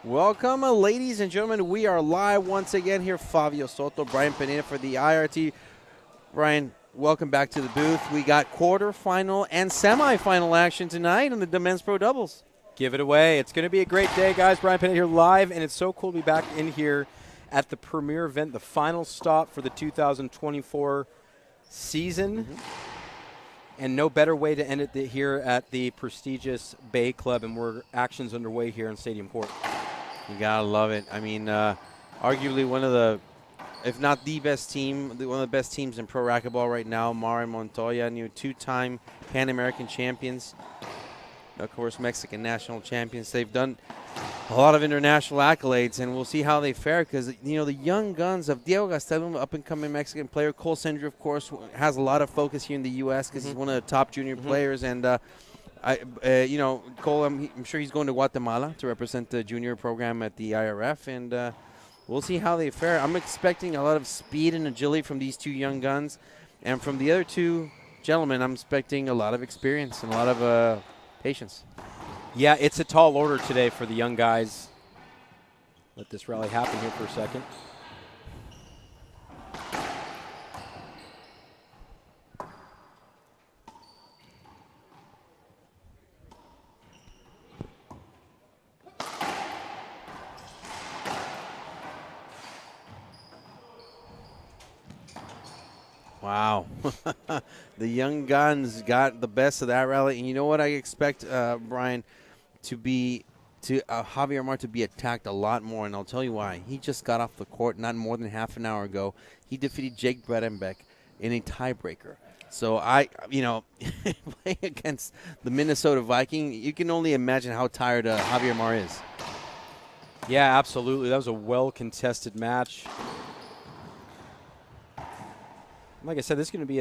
Welcome, ladies and gentlemen. We are live once again here. Fabio Soto, Brian Pineda for the IRT. Brian, welcome back to the booth. We got quarterfinal and semifinal action tonight on the men's pro doubles. Give it away. It's going to be a great day, guys. Brian Pineda here live, and it's so cool to be back in here at the premier event, the final stop for the 2024 season. And no better way to end it here at the prestigious Bay Club, and we're actions underway here in Stadium Court. You gotta love it. I mean, arguably one of the, if not the best team, one of the best teams in pro racquetball right now. Mar and Montoya, two-time Pan American champions, of course, Mexican national champions. They've done a lot of international accolades, and we'll see how they fare because, the young guns of Diego Gastelum, up-and-coming Mexican player. Cole Sendrey, of course, has a lot of focus here in the U.S. because he's one of the top junior players. And, Cole, I'm sure he's going to Guatemala to represent the junior program at the IRF, and we'll see how they fare. I'm expecting a lot of speed and agility from these two young guns, and from the other two gentlemen, I'm expecting a lot of experience and a lot of patience. Yeah, it's a tall order today for the young guys. Let this rally happen here for a second. Wow. The young guns got the best of that rally. And you know what I expect, Brian, Javier Mar to be attacked a lot more, and I'll tell you why. He just got off the court not more than half an hour ago. He defeated Jake Bredenbeck in a tiebreaker. So playing against the Minnesota Viking, you can only imagine how tired Javier Mar is. Yeah, absolutely. That was a well-contested match. Like I said, this is going to be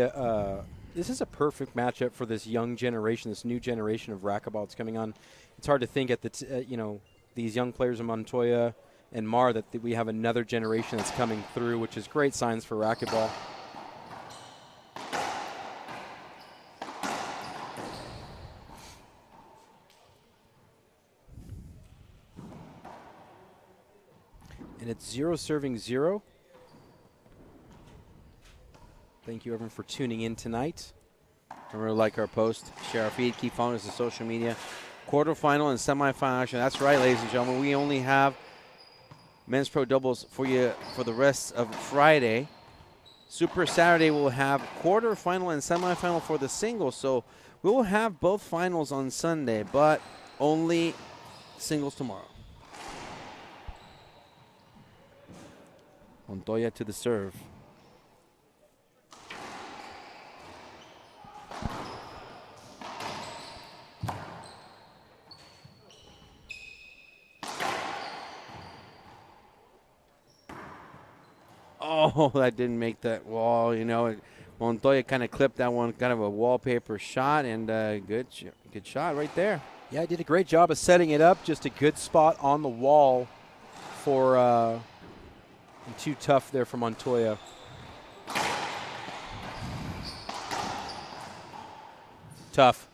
this is a perfect matchup for this young generation, this new generation of racquetball that's coming on. It's hard to think at these young players in Montoya and Mar that we have another generation that's coming through, which is great signs for racquetball. And it's 0 serving 0. Thank you, everyone, for tuning in tonight. Remember to like our post, share our feed, keep following us on social media. Quarterfinal and semifinal action. That's right, ladies and gentlemen. We only have men's pro doubles for you for the rest of Friday. Super Saturday will have quarterfinal and semifinal for the singles. So we will have both finals on Sunday, but only singles tomorrow. Montoya to the serve. Oh, that didn't make that wall. Montoya kind of clipped that one, kind of a wallpaper shot, and good shot right there. Yeah, he did a great job of setting it up. Just a good spot on the wall for too tough there for Montoya. Tough.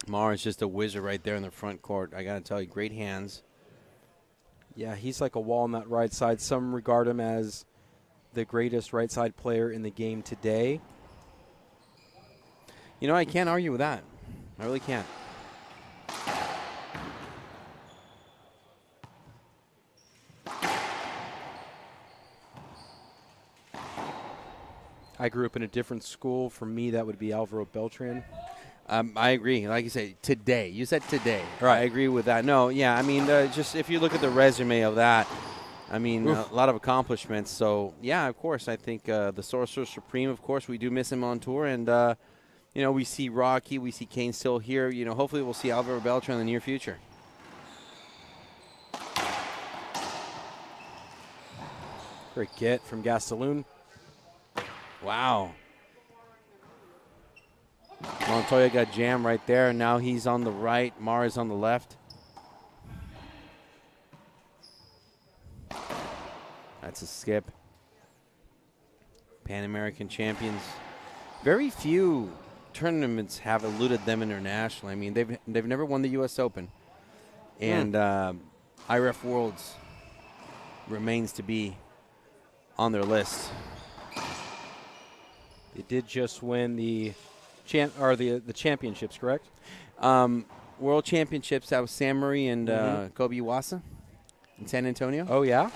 Mar is just a wizard right there in the front court. I got to tell you, great hands. Yeah, he's like a wall on that right side. Some regard him as the greatest right side player in the game today. I can't argue with that. I really can't. I grew up in a different school. For me, that would be Alvaro Beltran. I agree. Like you say, today. You said today. Right. I agree with that. No, yeah, I mean, just if you look at the resume of that, I mean, a lot of accomplishments. So, yeah, of course, I think the Sorcerer Supreme, of course, we do miss him on tour. And, we see Rocky, we see Kane still here. Hopefully we'll see Alvaro Beltran in the near future. Great get from Gastelum. Wow. Montoya got jammed right there. Now he's on the right. Mar is on the left. That's a skip. Pan American champions. Very few tournaments have eluded them internationally. I mean, they've never won the U.S. Open. And IRF Worlds remains to be on their list. They did just win the championships, correct? World Championships, that was Sam Murray and Kobe Iwasa in San Antonio. Oh, yeah?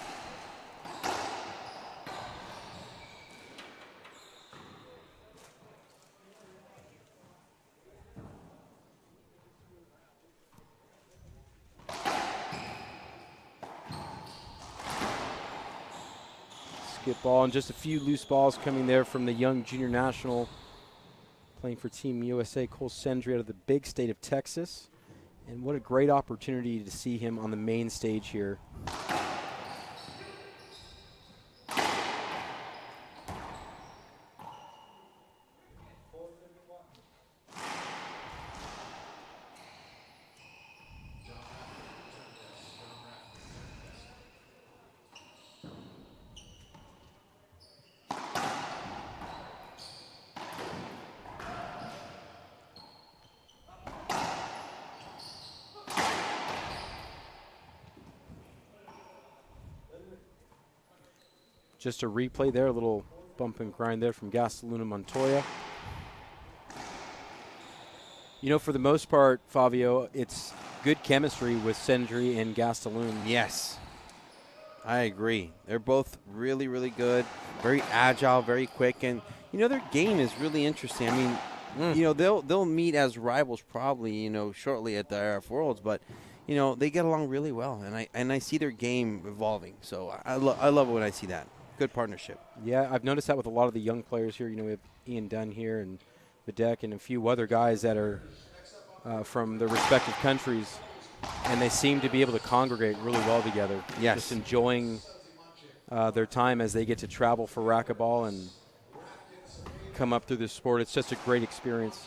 Skip ball and just a few loose balls coming there from the young junior national playing for Team USA, Cole Sendrey out of the big state of Texas. And what a great opportunity to see him on the main stage here. Just a replay there, a little bump and grind there from Gastelum and Montoya. You know, for the most part, Fabio, it's good chemistry with Sendrey and Gastelum. Yes, I agree. They're both really, really good, very agile, very quick, and you know their game is really interesting. I mean, you know they'll meet as rivals probably shortly at the IRF Worlds, but you know they get along really well, and I see their game evolving. So I love it when I see that. Good partnership. Yeah, I've noticed that with a lot of the young players here. You know, we have Ian Dunn here and Bedeck and a few other guys that are from their respective countries, and they seem to be able to congregate really well together. Yes. Just enjoying their time as they get to travel for racquetball and come up through this sport. It's just a great experience.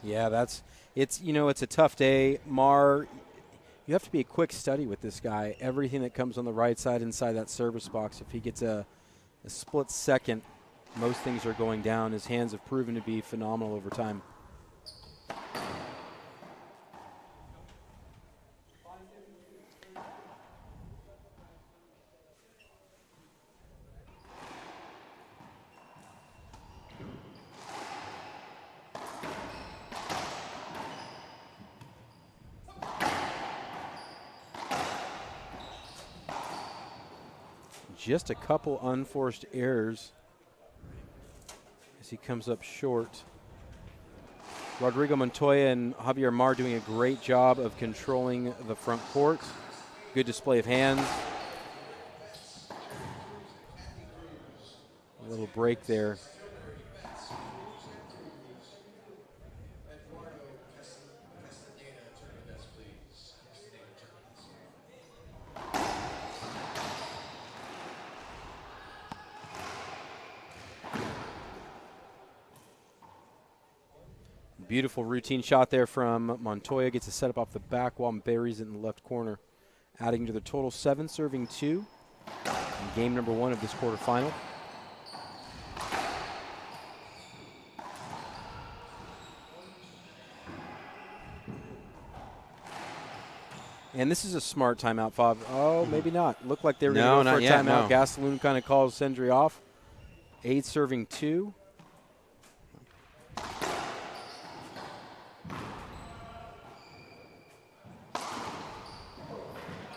Yeah, it's a tough day. Mar, you have to be a quick study with this guy. Everything that comes on the right side inside that service box, if he gets a split second, most things are going down. His hands have proven to be phenomenal over time. Just a couple unforced errors as he comes up short. Rodrigo Montoya and Javier Mar doing a great job of controlling the front court. Good display of hands. A little break there. Beautiful routine shot there from Montoya. Gets a setup off the back while buries it in the left corner. Adding to the total 7, serving 2 in game number 1 of this quarterfinal. And this is a smart timeout, Fob. Oh, maybe not. Looked like they were going to go for a timeout. No. Gastelum kind of calls Sendrey off. 8 serving 2.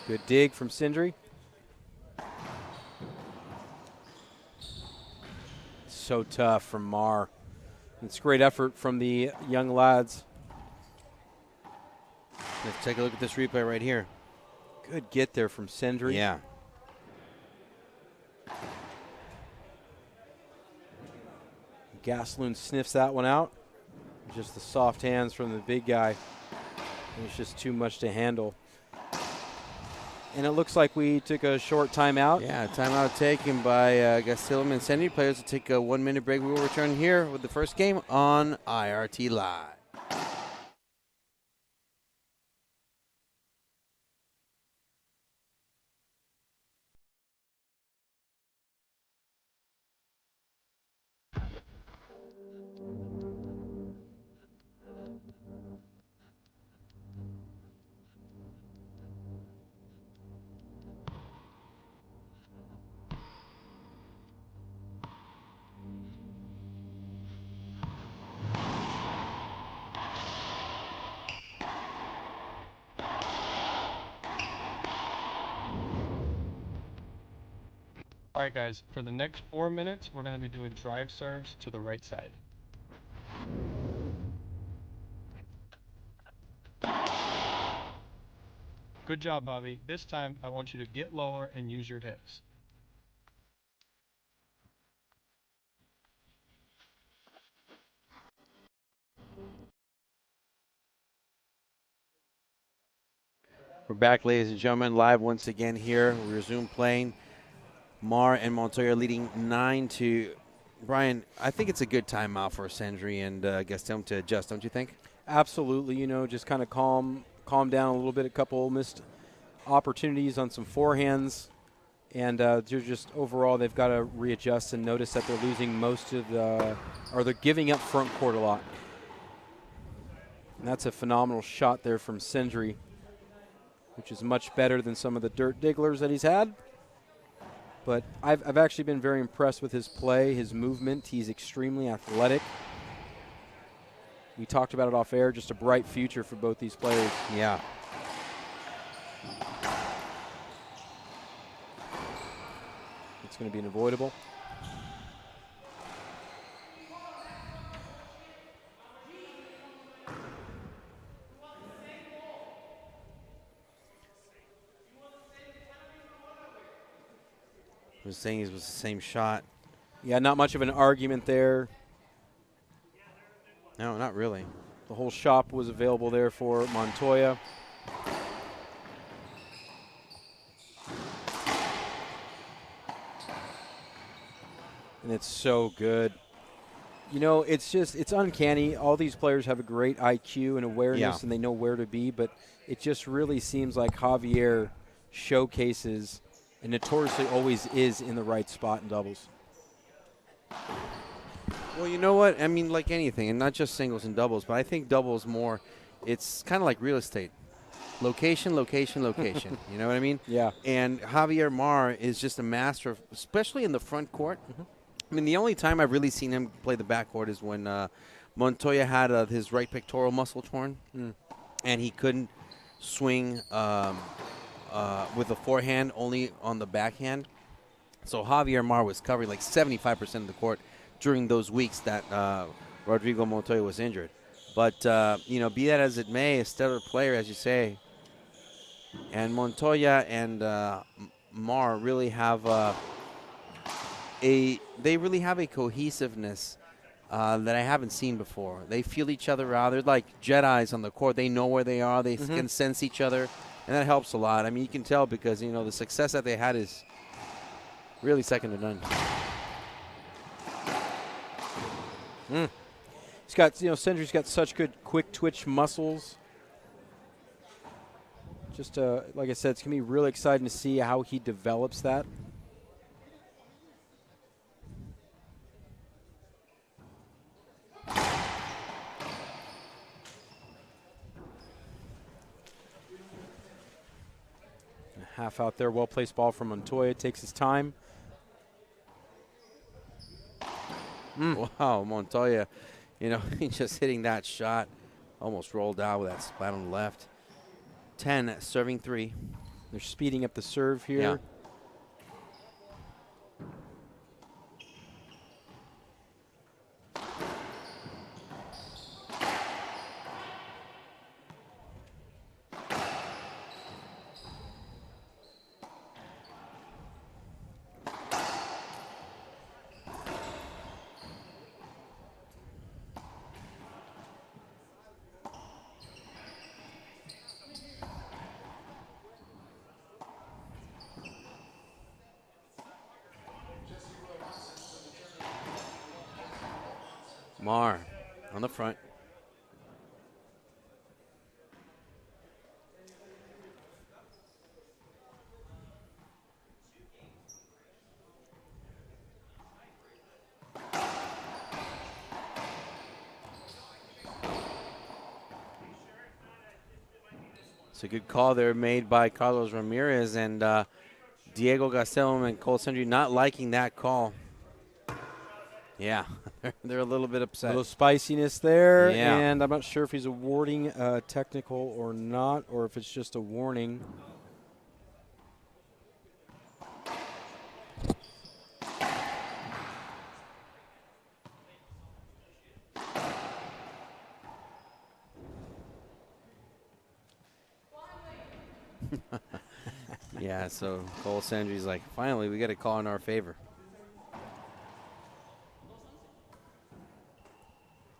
Good dig from Sendrey. So tough from Mar. It's great effort from the young lads. Let's take a look at this replay right here. Good get there from Sendrey. Yeah. Gastelum sniffs that one out. Just the soft hands from the big guy. It was just too much to handle. And it looks like we took a short timeout. Yeah, timeout taken by Gastelum and Sendrey. Players will take a 1-minute break. We will return here with the first game on IRT Live. Alright guys, for the next 4 minutes, we're going to be doing drive serves to the right side. Good job, Bobby. This time, I want you to get lower and use your hips. We're back, ladies and gentlemen, live once again here. We resume playing. Mar and Montoya leading 9-2. Brian, I think it's a good timeout for Sendrey and Gastelum to adjust, don't you think? Absolutely, just kind of calm down a little bit. A couple missed opportunities on some forehands, and they're just overall they've got to readjust and notice that they're losing most of they're giving up front court a lot. And that's a phenomenal shot there from Sendrey, which is much better than some of the dirt digglers that he's had. But I've actually been very impressed with his play, his movement. He's extremely athletic. We talked about it off air, just a bright future for both these players. Yeah. It's going to be an avoidable. I was saying it was the same shot. Yeah, not much of an argument there. No, not really. The whole shop was available there for Montoya. And it's so good. It's uncanny. All these players have a great IQ and awareness, and they know where to be, but it just really seems like Javier showcases and notoriously always is in the right spot in doubles. Well, you know what? I mean, like anything, and not just singles and doubles, but I think doubles more, it's kind of like real estate. Location, location, location. You know what I mean? Yeah. And Javier Mar is just a master, especially in the front court. I mean, the only time I've really seen him play the backcourt is when Montoya had his right pectoral muscle torn, and he couldn't swing with the forehand, only on the backhand. So Javier Mar was covering like 75% of the court during those weeks that Rodrigo Montoya was injured. But, be that as it may, a stellar player, as you say. And Montoya and Mar really have they really have a cohesiveness that I haven't seen before. They feel each other out. They're like Jedis on the court. They know where they are. They can sense each other, and that helps a lot. I mean, you can tell because, the success that they had is really second to none. He's got, Sendrey's got such good quick twitch muscles. Just, like I said, it's going to be really exciting to see how he develops that. Half out there, well-placed ball from Montoya. Takes his time. Wow, Montoya, just hitting that shot. Almost rolled out with that splat on the left. 10, serving 3. They're speeding up the serve here. Yeah. Mar on the front. It's a good call there made by Carlos Ramirez, and Diego Gastelum and Cole Sendrey not liking that call. Yeah, they're a little bit upset. A little spiciness there, Yeah. and I'm not sure if he's awarding a technical or not, or if it's just a warning. Yeah, so Cole Sendrey's like, finally, we got a call in our favor.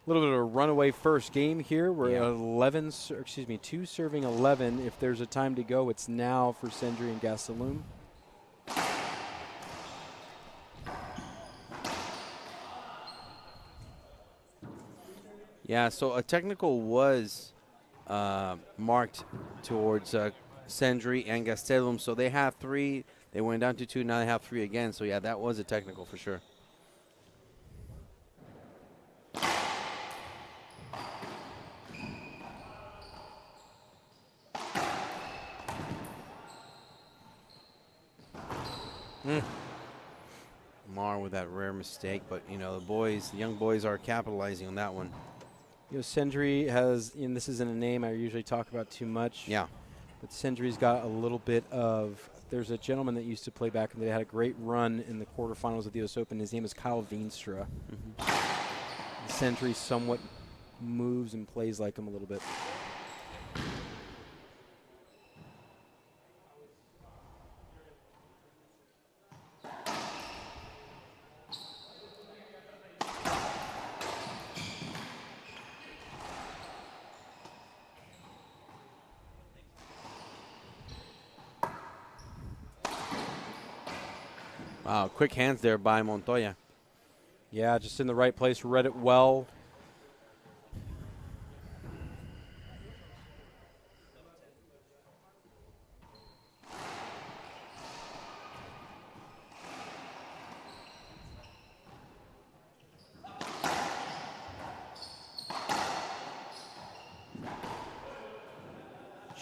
A little bit of a runaway first game here. We're Yeah. at 11, excuse me, 2 serving 11. If there's a time to go, it's now for Sendrey and Gastelum. Yeah, so a technical was marked towards Sendrey and Gastelum. So they have 3. They went down to 2. Now they have 3 again. So, yeah, that was a technical for sure. Mar with that rare mistake, but, you know, the young boys are capitalizing on that one. You know, Sendrey has, and this isn't a name I usually talk about too much. Yeah. But Sendrey's got a little bit of, there's a gentleman that used to play back in the day, had a great run in the quarterfinals of the US Open. His name is Kyle Veenstra. Sendrey somewhat moves and plays like him a little bit. Wow, quick hands there by Montoya. Yeah, just in the right place, read it well.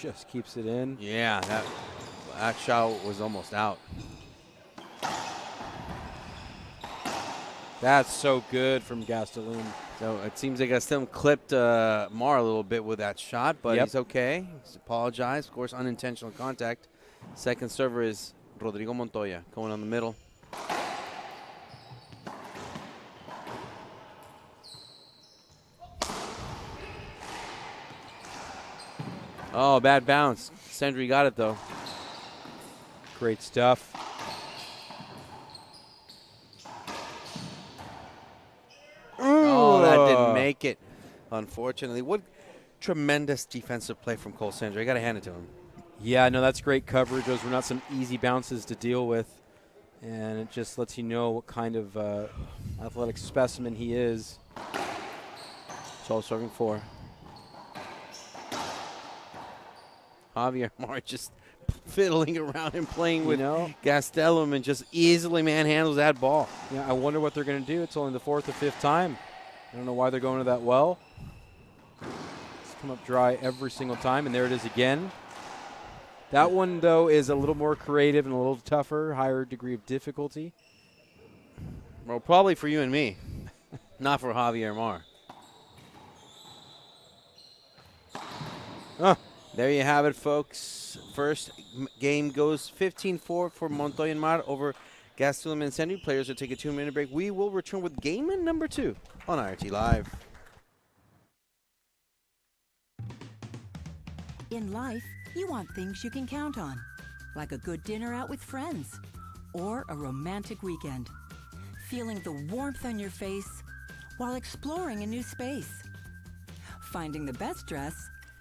Just keeps it in. Yeah, that shot was almost out. That's so good from Gastelum. So it seems like Gastelum clipped Mar a little bit with that shot, but Yep. he's okay. He's apologized. Of course, unintentional contact. Second server is Rodrigo Montoya going on the middle. Oh, bad bounce. Sendrey got it, though. Great stuff. Oh, that didn't make it, unfortunately. What tremendous defensive play from Cole Sendrey. I got to hand it to him. Yeah, no, that's great coverage. Those were not some easy bounces to deal with. And it just lets you know what kind of athletic specimen he is. So serving 4. Javier Mar just fiddling around and playing with Gastelum and just easily manhandles that ball. Yeah, I wonder what they're going to do. It's only the 4th or 5th time. I don't know why they're going to that well. It's come up dry every single time, and there it is again. That one, though, is a little more creative and a little tougher, higher degree of difficulty. Well, probably for you and me, not for Javier Mar. There you have it, folks. First game goes 15-4 for Montoya and Mar over Gastelum and Sendrey. Players will take a 2-minute break. We will return with game number 2 on IRT Live. In life, you want things you can count on, like a good dinner out with friends or a romantic weekend. Feeling the warmth on your face while exploring a new space. Finding the best dress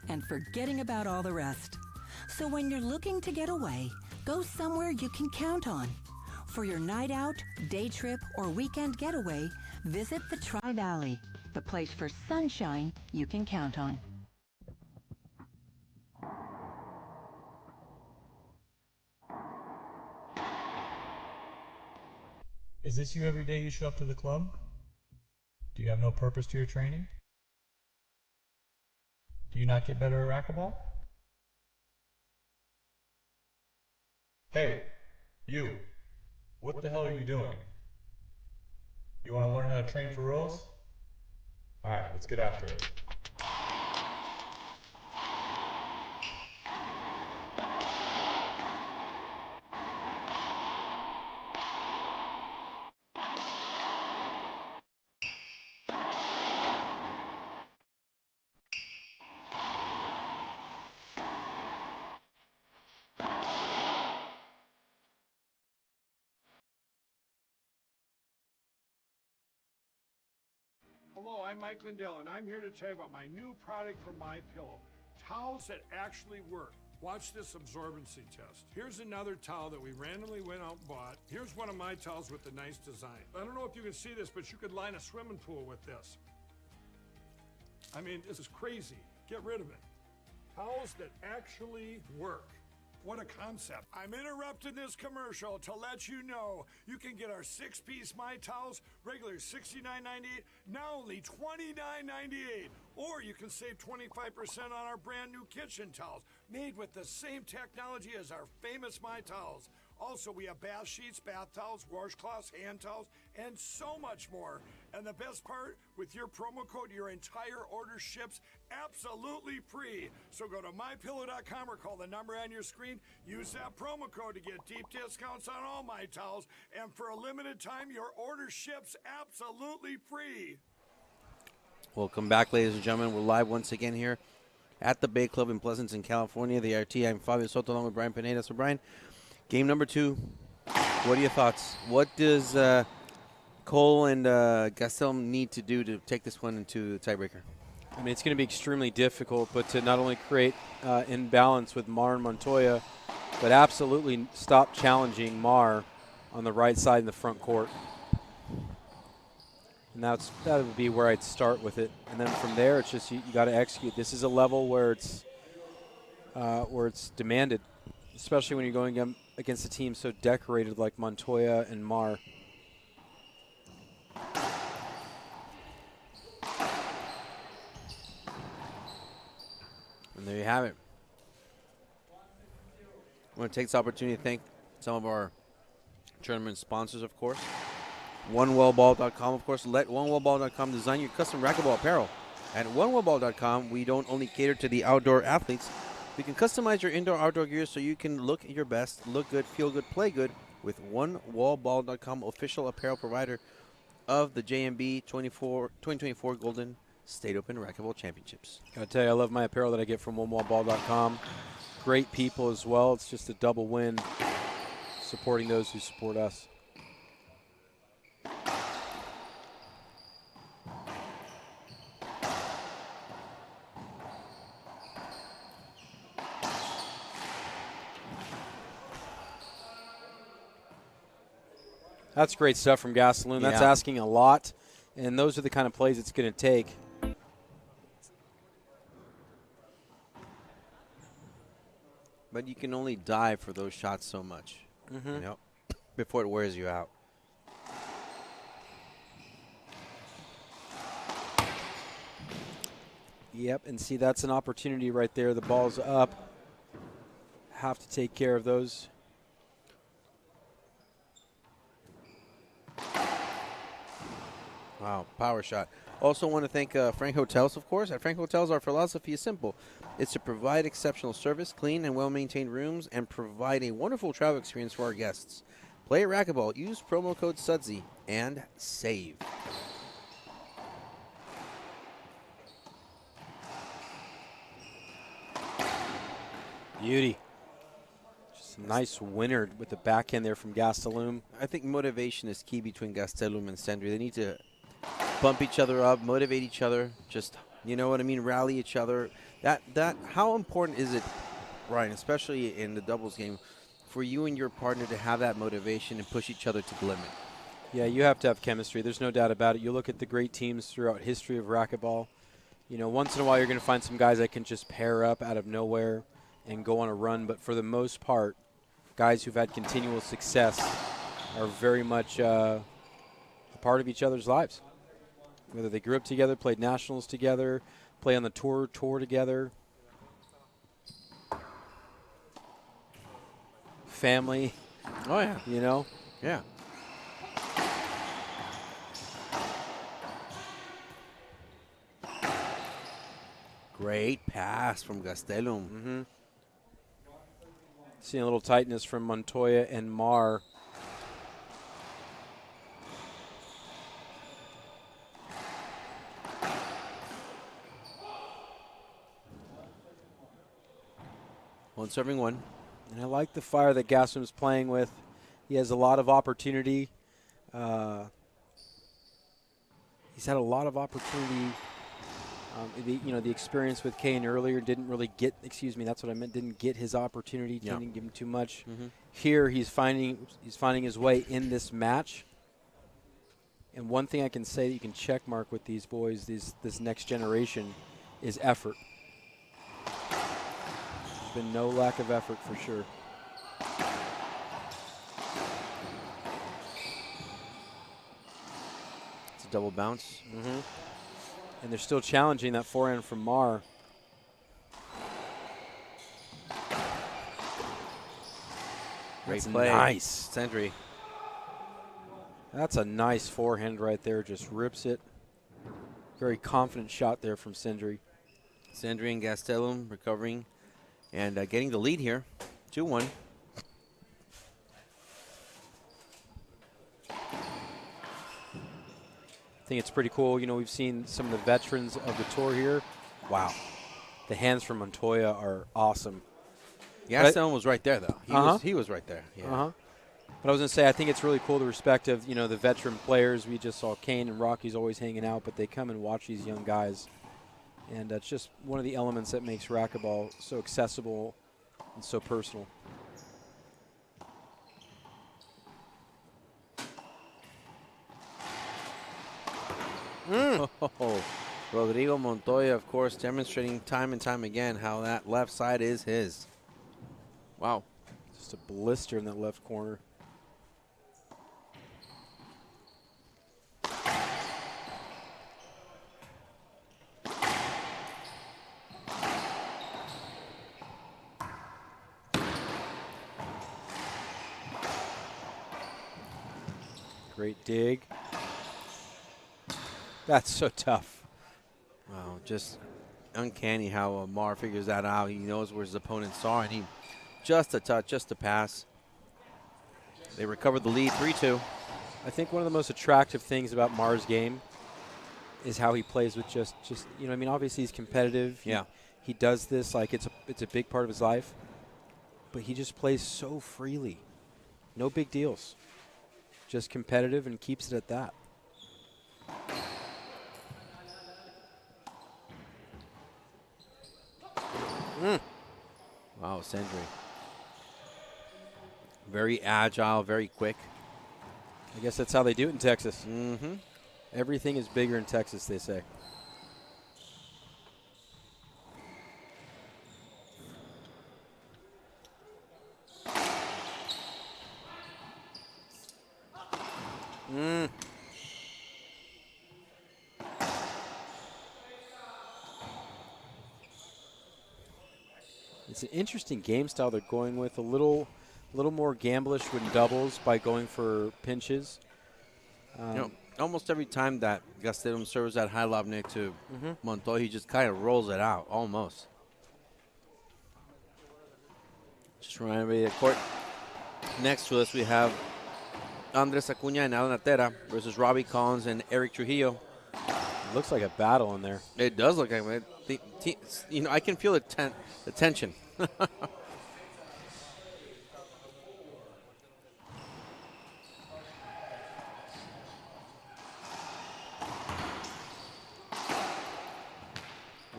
and forgetting about all the rest. So when you're looking to get away, go somewhere you can count on. For your night out, day trip, or weekend getaway, visit the Tri-Valley. the place for sunshine you can count on. Is this you every day you show up to the club? Do you have no purpose to your training? Do you not get better at racquetball? Hey, you. What the hell are you doing? You want to learn how to train for Rose? Alright, let's get after it. Hello, I'm Mike Lindell, and I'm here to tell you about my new product from MyPillow. Towels that actually work. Watch this absorbency test. Here's another towel that we randomly went out and bought. Here's one of my towels with the nice design. I don't know if you can see this, but you could line a swimming pool with this. I mean, this is crazy. Get rid of it. Towels that actually work. What a concept. I'm interrupting this commercial to let you know you can get our 6-piece My Towels, regular $69.98, now only $29.98. Or you can save 25% on our brand new kitchen towels, made with the same technology as our famous My Towels. Also, we have bath sheets, bath towels, washcloths, hand towels, and so much more. And the best part, with your promo code, your entire order ships absolutely free. So go to mypillow.com or call the number on your screen. Use that promo code to get deep discounts on all My Towels. And for a limited time, your order ships absolutely free. Welcome back, ladies and gentlemen. We're live once again here at the Bay Club in Pleasanton, California. The RT. I'm Fabio Soto along with Brian Pineda. So, Brian, game number 2. What are your thoughts? What does Cole and Gastelum need to do to take this one into the tiebreaker? I mean, it's going to be extremely difficult, but to not only create imbalance with Mar and Montoya, but absolutely stop challenging Mar on the right side in the front court. And that would be where I'd start with it. And then from there, it's just you got to execute. This is a level where it's demanded, especially when you're going against a team so decorated like Montoya and Mar. And there you have it. I want to take this opportunity to thank some of our tournament sponsors, of course. OneWellBall.com, of course. Let OneWellBall.com design your custom racquetball apparel. At OneWellBall.com, we don't only cater to the outdoor athletes. We can customize your indoor-outdoor gear so you can look your best, look good, feel good, play good with OneWellBall.com, official apparel provider of the JMB 2024 Golden State Open Racquetball Championships. Gotta tell you, I love my apparel that I get from OneWallBall.com. Great people as well. It's just a double win supporting those who support us. That's great stuff from Gastelum. That's asking a lot, and those are the kind of plays it's going to take. But you can only dive for those shots so much, you know, before it wears you out. Yep, and see, that's an opportunity right there. The ball's up. Have to take care of those. Wow, power shot. Also want to thank Frank Hotels, of course. At Frank Hotels, our philosophy is simple. It's to provide exceptional service, clean and well-maintained rooms, and provide a wonderful travel experience for our guests. Play racquetball. Use promo code SUDSY and save. Beauty. Just a nice winner with the backhand there from Gastelum. I think motivation is key between Gastelum and Sendrey. They need to bump each other up, motivate each other, just, you know what I mean, rally each other. How important is it, Ryan, especially in the doubles game, for you and your partner to have that motivation and push each other to the limit? Yeah, you have to have chemistry. There's no doubt about it. You look at the great teams throughout history of racquetball. You know, once in a while you're going to find some guys that can just pair up out of nowhere and go on a run. But for the most part, guys who've had continual success are very much a part of each other's lives. Whether they grew up together, played nationals together, play on the tour together. Family, Oh, yeah. you know. Yeah. Great pass from Gastelum. Seeing a little tightness from Montoya and Mar. One serving one. And I like the fire that Gastelum's playing with. He has a lot of opportunity. He's had a lot of opportunity. The experience with Kane earlier didn't really get. Excuse me, that's what I meant. Didn't get his opportunity. Yeah. Didn't give him too much. Here, he's finding his way in this match. And one thing I can say that you can check mark with these boys, this next generation, is effort. There's been no lack of effort for sure. It's a double bounce. And they're still challenging that forehand from Mar. Great That's play. nice. Sendrey. That's a nice forehand right there. Just rips it. Very confident shot there from Sendrey. Sendrey and Gastelum recovering and getting the lead here. 2-1. I think it's pretty cool. You know, we've seen some of the veterans of the tour here. Wow. The hands from Montoya are awesome. Gastelum was right there, though. He was right there. Yeah. But I was going to say, I think it's really cool the respect of, you know, the veteran players. We just saw Kane and Rocky's always hanging out, but they come and watch these young guys. And it's just one of the elements that makes racquetball so accessible and so personal. Oh, Rodrigo Montoya, of course, demonstrating time and time again how that left side is his. Wow. Just a blister in that left corner. Great dig. That's so tough. Wow, just uncanny how Mar figures that out. He knows where his opponents are, and he just a touch, just a pass. They recovered the lead, 3-2. I think one of the most attractive things about Mar's game is how he plays with just you know, I mean, obviously he's competitive. Yeah. He does this like it's a big part of his life, but he just plays so freely. No big deals. Just competitive and keeps it at that. Wow, Sendrey. Very agile, very quick. I guess that's how they do it in Texas. Mm-hmm. Everything is bigger in Texas, they say. It's an interesting game style they're going with. A little more gamblish when doubles by going for pinches. You know, almost every time that Gastelum serves that high lob nick to Montoya, he just kind of rolls it out, almost. Just remind everybody of the court. Next to us, we have Andres Acuña and Alan Atera versus Robbie Collins and Eric Trujillo. It looks like a battle in there. It does look like it. You know, I can feel the tension.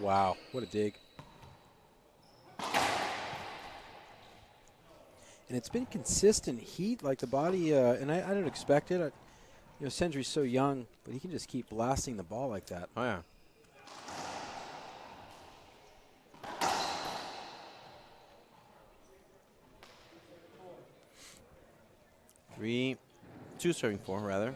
Wow, what a dig. And it's been consistent heat, like the body, and I don't expect it. You know, Sendrey's so young, but he can just keep blasting the ball like that. Oh, yeah. Two serving 4, rather.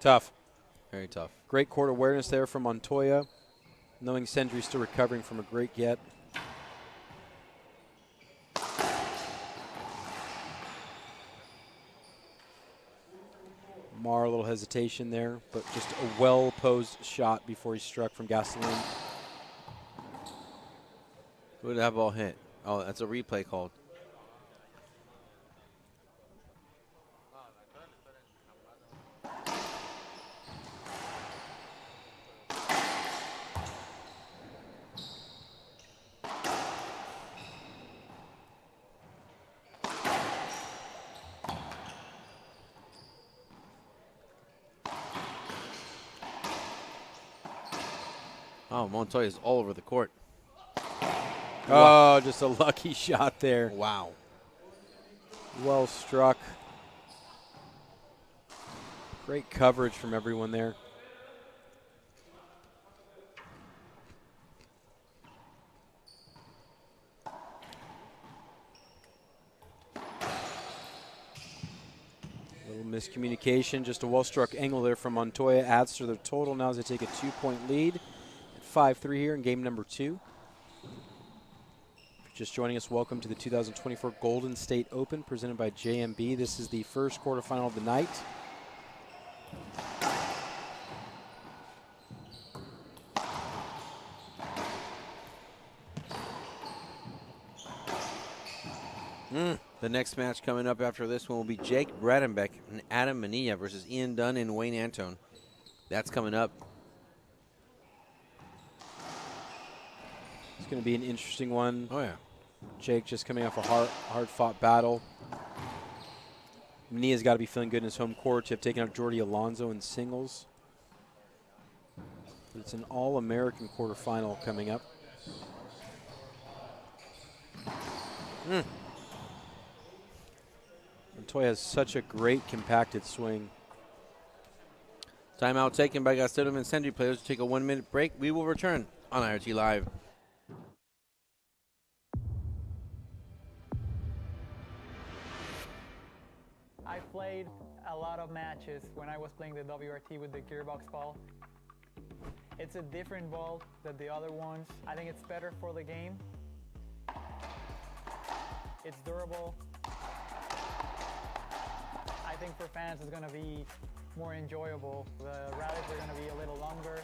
Tough. Very tough. Great court awareness there from Montoya, knowing Sendrey's still recovering from a great get. Mar, a little hesitation there, but just a well-posed shot before he struck from Gastelum. Who did that ball hit? Oh, that's a replay called. Oh, Montoya's all over the court. Oh, just a lucky shot there. Wow. Well struck. Great coverage from everyone there. Little miscommunication, just a well-struck angle there from Montoya. Adds to their total now as they take a 2-point lead at 5-3 here in game number 2. Just joining us, welcome to the 2024 Golden State Open presented by JMB. This is the first quarterfinal of the night. The next match coming up after this one will be Jake Bradenbeck and Adam Manilla versus Ian Dunn and Wayne Antone. That's coming up. It's going to be an interesting one. Oh, yeah. Jake just coming off a hard-fought battle. Manilla's got to be feeling good in his home court to have taken out Jordi Alonso in singles. But it's an all-American quarterfinal coming up. Montoya has such a great compacted swing. Timeout taken by Gastelum and Sendrey. Players will take a 1-minute break. We will return on IRT Live. I played a lot of matches when I was playing the WRT with the gearbox ball. It's a different ball than the other ones. I think it's better for the game. It's durable. I think for fans it's going to be more enjoyable. The rallies are going to be a little longer,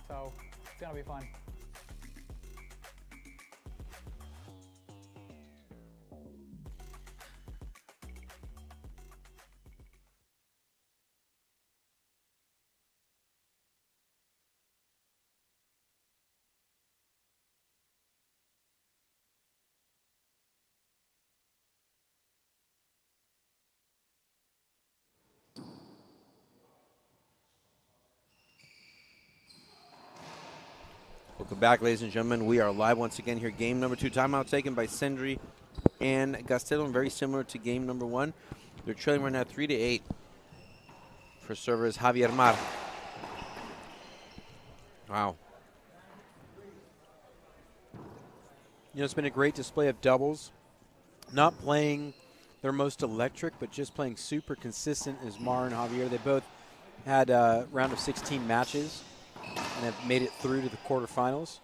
so it's going to be fun. Welcome back, ladies and gentlemen. We are live once again here. Game number 2. Timeout taken by Sendrey and Gastelum. Very similar to game number 1. They're trailing right now 3-8 for servers Javier Mar. Wow. You know, it's been a great display of doubles. Not playing their most electric, but just playing super consistent as Mar and Javier. They both had a round of 16 matches and have made it through to the quarterfinals.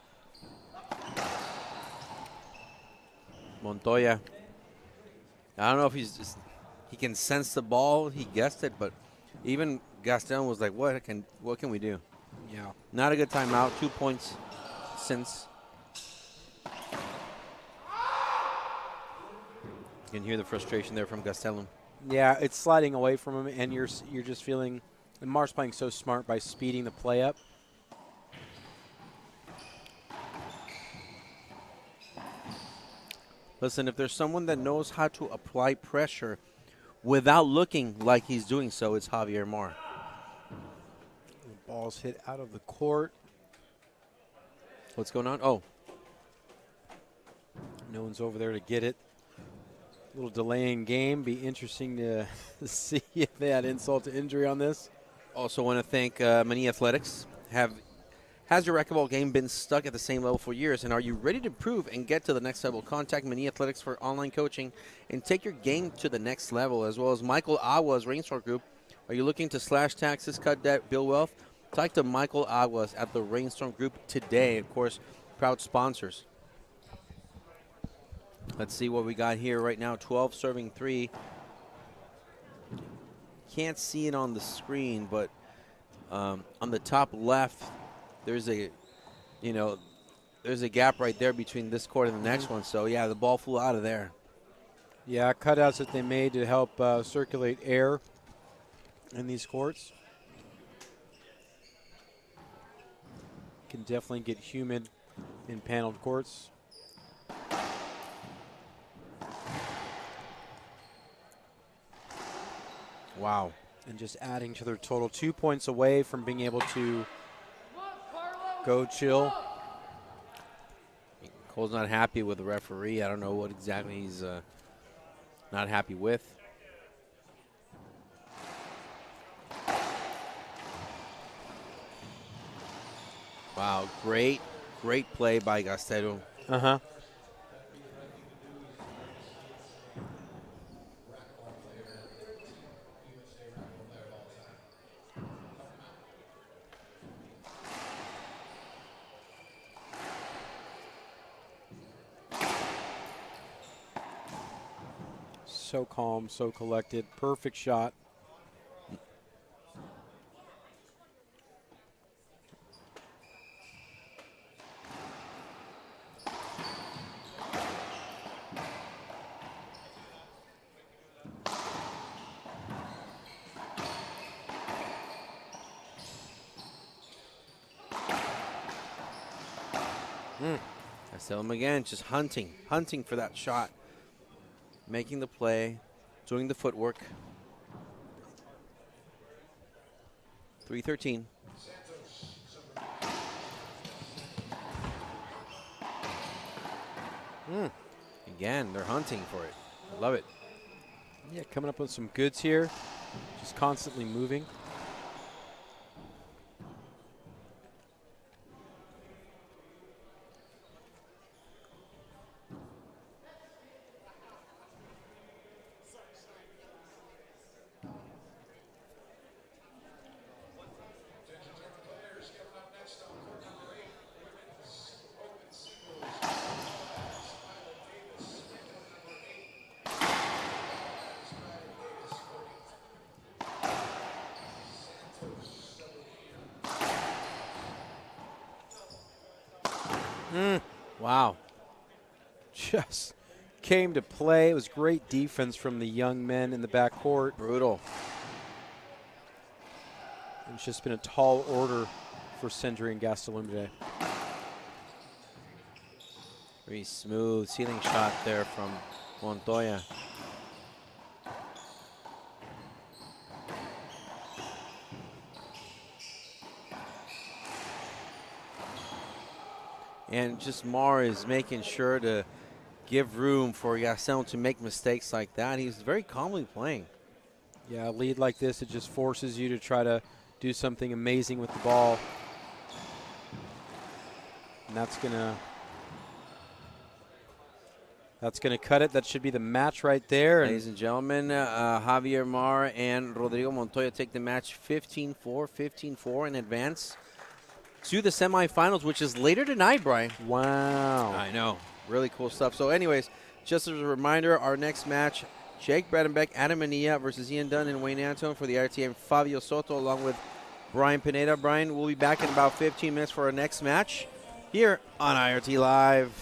Montoya. I don't know if he can sense the ball. He guessed it, but even Gastelum was like, what can we do? Yeah. Not a good timeout. 2 points since. You can hear the frustration there from Gastelum. Yeah, it's sliding away from him, and you're just feeling, and Mar's playing so smart by speeding the play up. Listen, if there's someone that knows how to apply pressure without looking like he's doing so, it's Javier Mar. The ball's hit out of the court. What's going on? Oh, No one's over there to get it. A little delay in game. Be interesting to see if they had insult to injury on this. also want to thank Many Athletics. Has your racquetball game been stuck at the same level for years, and are you ready to improve and get to the next level? Contact Many Athletics for online coaching and take your game to the next level, as well as Michael Aguas Rainstorm Group. Are you looking to slash taxes, cut debt, build wealth? Talk to Michael Aguas at the Rainstorm Group today. Of course, proud sponsors. Let's see what we got here right now. 12 serving 3. Can't see it on the screen, but on the top left, there's a gap right there between this court and the next one. So yeah, the ball flew out of there. Yeah, cutouts that they made to help circulate air in these courts. Can definitely get humid in paneled courts. Wow. And just adding to their total, 2 points away from being able to go chill. Cole's not happy with the referee. I don't know what exactly he's not happy with. Wow, great play by Gastelum. Uh-huh. So calm, so collected. Perfect shot. Gastelum again, just hunting for that shot. Making the play, doing the footwork. 3-13. Again, they're hunting for it. I love it. Yeah, coming up with some goods here. Just constantly moving. Wow. Just came to play. It was great defense from the young men in the backcourt. Brutal. It's just been a tall order for Sendrey and Gastelum today. Very smooth ceiling shot there from Montoya. And just Mar is making sure to give room for Gastelum to make mistakes like that. He's very calmly playing. Yeah, a lead like this, it just forces you to try to do something amazing with the ball. And that's gonna cut it. That should be the match right there. Ladies and gentlemen, Javier Mar and Rodrigo Montoya take the match 15-4, 15-4 in advance to the semifinals, which is later tonight, Brian. Wow. I know. Really cool stuff. So anyways, just as a reminder, our next match, Jake Bredenbeck, Adam Mania versus Ian Dunn and Wayne Antone for the RTA, and Fabio Soto along with Brian Pineda. Brian, we'll be back in about 15 minutes for our next match here on IRT Live.